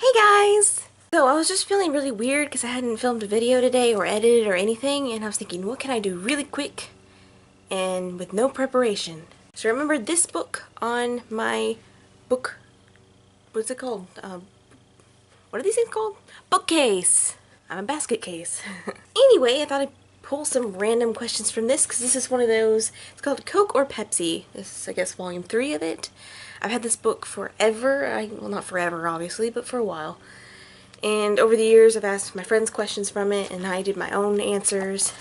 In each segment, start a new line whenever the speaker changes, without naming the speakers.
Hey guys! So I was just feeling really weird because I hadn't filmed a video today or edited or anything, and I was thinking, what can I do really quick and with no preparation? So I remembered this book on my book, what's it called? What are these things called? Bookcase! I'm a basket case. Anyway, I thought I'd pull some random questions from this because this is one of those, it's called Coke or Pepsi. This is, I guess, volume 3 of it. I've had this book forever. Well, not forever, obviously, but for a while. And over the years, I've asked my friends questions from it, and I did my own answers.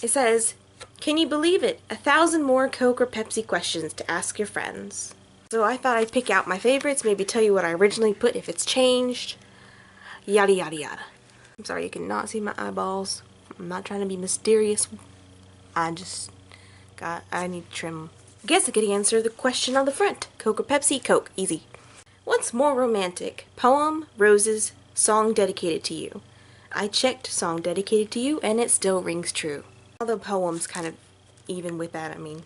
It says, can you believe it? 1,000 more Coke or Pepsi questions to ask your friends. So I thought I'd pick out my favorites, maybe tell you what I originally put, if it's changed, yada yada yada. I'm sorry you cannot see my eyeballs. I'm not trying to be mysterious. I need trim. I guess I could answer the question on the front. Coke or Pepsi? Coke. Easy. What's more romantic? Poem, roses, song dedicated to you. I checked song dedicated to you and it still rings true. Although poem's kind of even with that, I mean,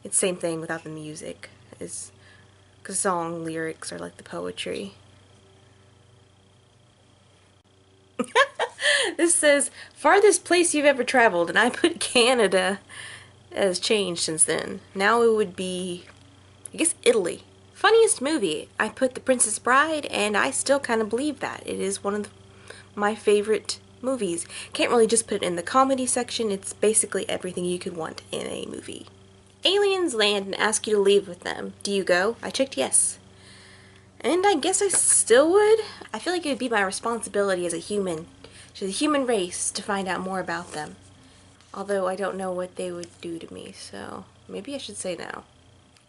it's the same thing without the music. Because song lyrics are like the poetry. This says, farthest place you've ever traveled, and I put Canada. It has changed since then. Now it would be, I guess, Italy. Funniest movie, I put The Princess Bride, and I still kind of believe that. It is one of my favorite movies. Can't really just put it in the comedy section, it's basically everything you could want in a movie. Aliens land and ask you to leave with them. Do you go? I checked yes. And I guess I still would. I feel like it would be my responsibility as a human, to the human race, to find out more about them. Although I don't know what they would do to me, so maybe I should say no.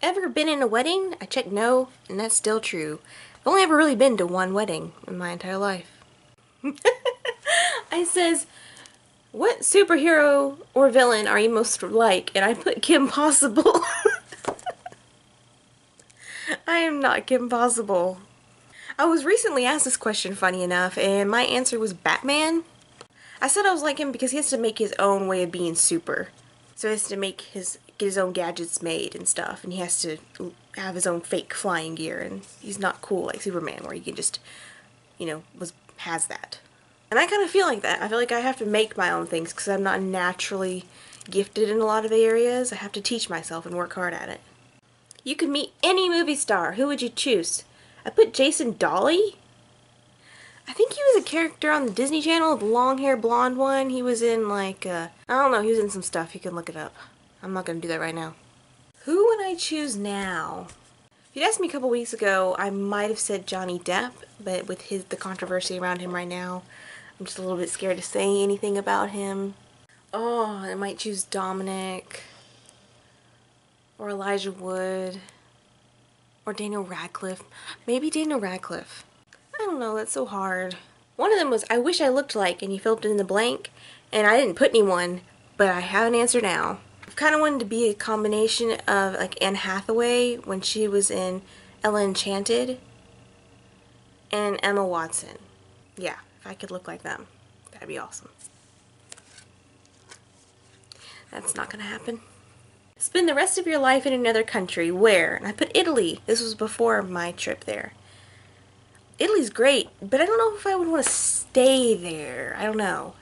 Ever been in a wedding? I checked no, and that's still true. I've only ever really been to one wedding in my entire life. I says, what superhero or villain are you most like? And I put Kim Possible. I am not Kim Possible. I was recently asked this question, funny enough, and my answer was Batman. I said I was like him because he has to make his own way of being super. So he has to get his own gadgets made and stuff, and he has to have his own fake flying gear, and he's not cool like Superman where he can just, has that. And I kind of feel like that. I feel like I have to make my own things because I'm not naturally gifted in a lot of areas. I have to teach myself and work hard at it. You could meet any movie star. Who would you choose? I put Jason Dolly. I think he was a character on the Disney Channel, the long-haired blonde one. He was in like, I don't know, he was in some stuff. You can look it up. I'm not going to do that right now. Who would I choose now? If you'd asked me a couple weeks ago, I might have said Johnny Depp, but with the controversy around him right now, I'm just a little bit scared to say anything about him. Oh, I might choose Dominic, or Elijah Wood, or Daniel Radcliffe. Maybe Daniel Radcliffe. I don't know, that's so hard. One of them was, I wish I looked like, and you filled in the blank, and I didn't put anyone, but I have an answer now. I've kind of wanted to be a combination of like Anne Hathaway when she was in Ella Enchanted, and Emma Watson. Yeah, if I could look like them, that'd be awesome. That's not gonna happen. Spend the rest of your life in another country. Where? And I put Italy. This was before my trip there. Italy's great, but I don't know if I would want to stay there. I don't know.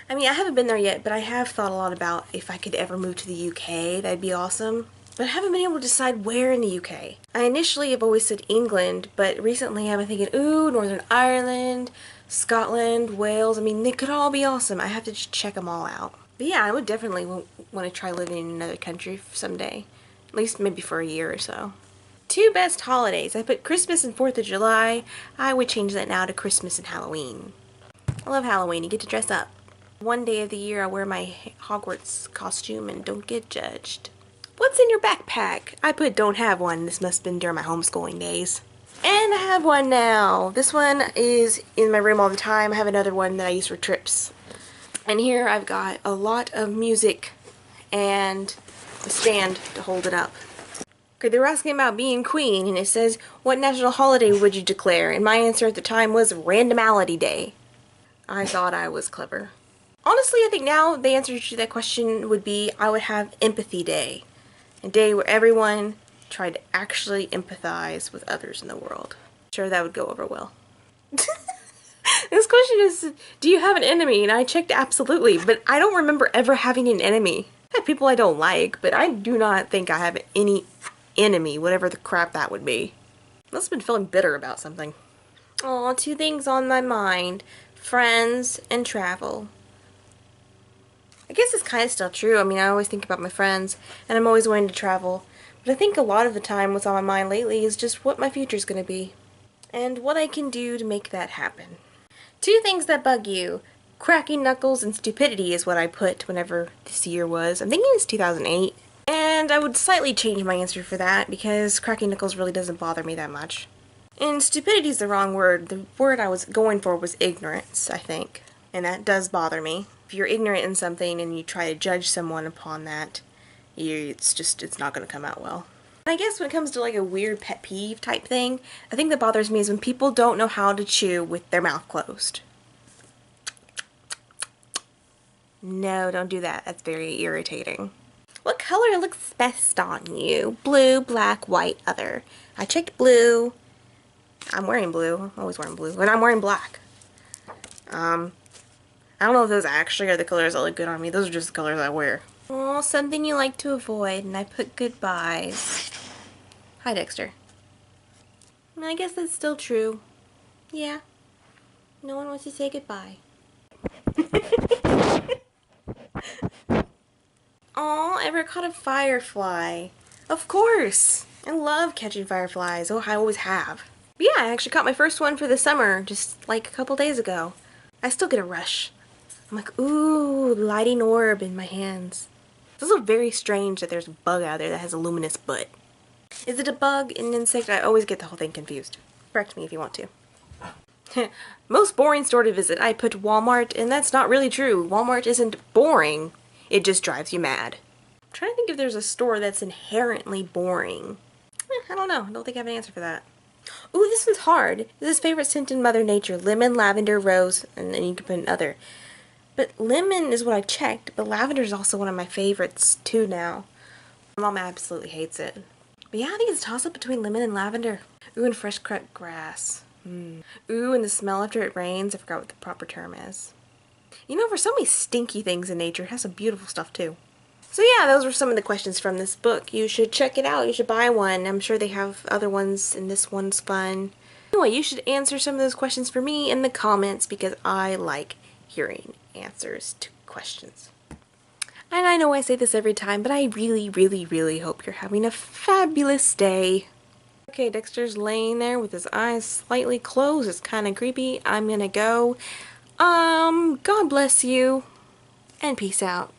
I mean, I haven't been there yet, but I have thought a lot about if I could ever move to the UK. That'd be awesome. But I haven't been able to decide where in the UK. I initially have always said England, but recently I've been thinking, ooh, Northern Ireland, Scotland, Wales. I mean, they could all be awesome. I have to just check them all out. But yeah, I would definitely want to try living in another country someday. At least maybe for a year or so. 2 best holidays. I put Christmas and 4th of July. I would change that now to Christmas and Halloween. I love Halloween. You get to dress up. One day of the year I wear my Hogwarts costume and don't get judged. What's in your backpack? I put don't have one. This must have been during my homeschooling days. And I have one now. This one is in my room all the time. I have another one that I use for trips. And here I've got a lot of music and a stand to hold it up. Okay, they were asking about being queen, and it says, what national holiday would you declare? And my answer at the time was Randomality Day. I thought I was clever. Honestly, I think now the answer to that question would be I would have Empathy Day. A day where everyone tried to actually empathize with others in the world. Sure, that would go over well. question is, do you have an enemy? And I checked absolutely, but I don't remember ever having an enemy. I have people I don't like, but I do not think I have any enemy, whatever the crap that would be. Must have been feeling bitter about something. Aw, 2 things on my mind. Friends and travel. I guess it's kind of still true. I mean, I always think about my friends, and I'm always wanting to travel. But I think a lot of the time what's on my mind lately is just what my future's gonna be. And what I can do to make that happen. 2 things that bug you. Cracking knuckles and stupidity is what I put whenever this year was. I'm thinking it's 2008. And I would slightly change my answer for that, because cracking knuckles really doesn't bother me that much. And stupidity is the wrong word. The word I was going for was ignorance, I think. And that does bother me. If you're ignorant in something and you try to judge someone upon that, it's not going to come out well. And I guess when it comes to like a weird pet peeve type thing, I think that bothers me is when people don't know how to chew with their mouth closed. No, don't do that. That's very irritating. What color looks best on you? Blue, black, white, other. I checked blue. I'm wearing blue. I'm always wearing blue. And I'm wearing black. I don't know if those actually are the colors that look good on me. Those are just the colors I wear. Oh, something you like to avoid, and I put goodbyes. Hi, Dexter. I guess that's still true. Yeah. No one wants to say goodbye. Aw, ever caught a firefly? Of course! I love catching fireflies. Oh, I always have. But yeah, I actually caught my first one for the summer just like a couple days ago. I still get a rush. I'm like, ooh, lighting orb in my hands. It's also very strange that there's a bug out there that has a luminous butt. Is it a bug, an insect? I always get the whole thing confused. Correct me if you want to. Most boring store to visit. I put Walmart, and that's not really true. Walmart isn't boring. It just drives you mad. I'm trying to think if there's a store that's inherently boring. I don't know. I don't think I have an answer for that. Ooh, this one's hard. This is favorite scent in Mother Nature. Lemon, lavender, rose, and then you can put another. But lemon is what I checked, but lavender is also one of my favorites too now. My mom absolutely hates it. But yeah, I think it's a toss-up between lemon and lavender. Ooh, and fresh cut grass. Ooh, and the smell after it rains. I forgot what the proper term is. You know, for so many stinky things in nature, it has some beautiful stuff too. So yeah, those were some of the questions from this book. You should check it out. You should buy one. I'm sure they have other ones, and this one's fun. Anyway, you should answer some of those questions for me in the comments, because I like hearing answers to questions. And I know I say this every time, but I really, really, really hope you're having a fabulous day. Okay, Dexter's laying there with his eyes slightly closed. It's kind of creepy. I'm gonna go. God bless you, and peace out.